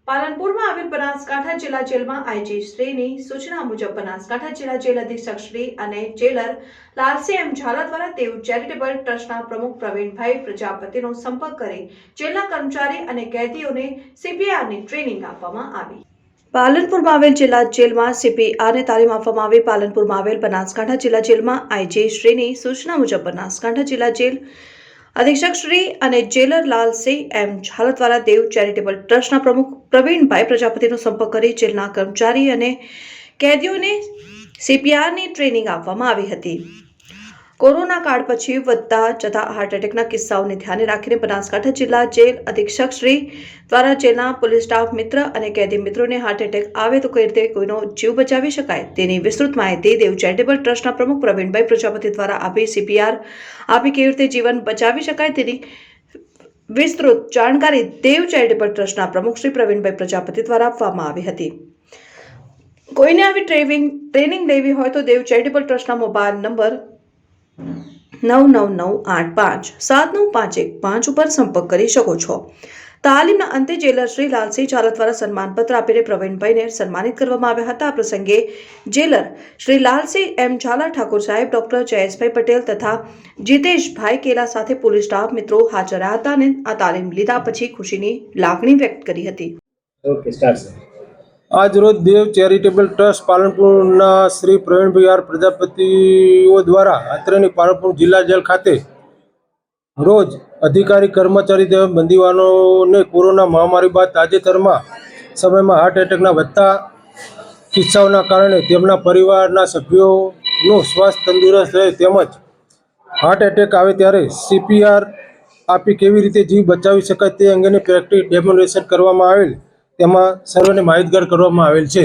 પાલનપુરમાં આવેલ બનાસકાંઠા જિલ્લા જેલમાં આઈજી શ્રીની સૂચના મુજબ બનાસકાંઠા જિલ્લા જેલ અધિક્ષક શ્રી અને જેલર લાલસિંહ એમ ઝાલા દ્વારા દેવ ચેરિટેબલ ટ્રસ્ટના પ્રમુખ પ્રવીણભાઈ પ્રજાપતિનો સંપર્ક કરી જેલના કર્મચારી અને કેદીઓને સીપીઆરની ટ્રેનિંગ આપવામાં આવી। પાલનપુરમાં આવેલ જિલ્લા જેલમાં સીપીઆરની તાલીમ આપવામાં આવી। પાલનપુરમાં આવેલ બનાસકાંઠા જિલ્લા જેલમાં આઈજી શ્રીની સૂચના મુજબ બનાસકાંઠા જિલ્લા જેલ અધિક્ષક શ્રી અને જેલર લાલસિંહ એમ ઝાલા દ્વારા દેવ ચેરિટેબલ ટ્રસ્ટના પ્રમુખ પ્રવીણભાઈ પ્રજાપતિનો સંપર્ક કરી જેલના કર્મચારી અને કેદીઓને સીપીઆરની ટ્રેનિંગ આપવામાં આવી હતી। કોરોના કાળ પછી વધતા જતા હાર્ટ એટેકના કિસ્સાઓને ધ્યાને રાખીને બનાસકાંઠા જિલ્લા જેલ અધિક્ષક શ્રી દ્વારા જેલના પોલીસ સ્ટાફ મિત્ર અને કેદી મિત્રોને હાર્ટ એટેક આવે તો કઈ રીતે કોઈનો જીવ બચાવી શકાય તેની વિસ્તૃત માહિતી દેવ ચેરિટેબલ ટ્રસ્ટના પ્રમુખ પ્રવીણભાઈ પ્રજાપતિ દ્વારા આપી સીપીઆર આપી કેવી રીતે જીવન બચાવી શકાય તેની વિસ્તૃત જાણકારી દેવ ચેરિટેબલ ટ્રસ્ટના પ્રમુખ શ્રી પ્રવીણભાઈ પ્રજાપતિ દ્વારા આપવામાં આવી હતી। કોઈને આવી ટ્રેનિંગ લેવી હોય તો દેવ ચેરિટેબલ ટ્રસ્ટના મોબાઈલ નંબર 9998579515 ઉપર સંપર્ક કરી શકો છો। તાલીમના અંતે જેલર શ્રી લાલસિંહ ઝાલા દ્વારા સન્માનપત્ર આપીને પ્રવીણભાઈને સન્માનિત કરવામાં આવ્યા હતા। આ પ્રસંગે જેલર શ્રી લાલસિંહ એમ ઝાલા ઠાકોર સાહેબ, ડોક્ટર જયેશભાઈ પટેલ તથા જીતેશભાઈ કેલા સાથે પોલીસ સ્ટાફ મિત્રો હાજર રહ્યા હતા અને આ તાલીમ લીધા પછી ખુશીની લાગણી વ્યક્ત કરી હતી। આજ રોજ દેવ ચેરિટેબલ ટ્રસ્ટ પાલનપુરના શ્રી પ્રવીણભાઈ આર પ્રજાપતિઓ દ્વારા અત્રેની પાલનપુર જિલ્લા જેલ ખાતે રોજ અધિકારી કર્મચારી તેમજ બંદીવાનોને કોરોના મહામારી બાદ તાજેતરમાં સમયમાં હાર્ટ એટેકના વધતા કિસ્સાઓના કારણે તેમના પરિવારના સભ્યોનું સ્વાસ્થ્ય તંદુરસ્ત રહે તેમજ હાર્ટ એટેક આવે ત્યારે સીપીઆર આપી કેવી રીતે જીવ બચાવી શકાય તે અંગેની પ્રેક્ટિસ ડેમોન્સ્ટ્રેશન કરવામાં આવેલ, તેમાં સર્વેને માહિતગાર કરવામાં આવેલ છે।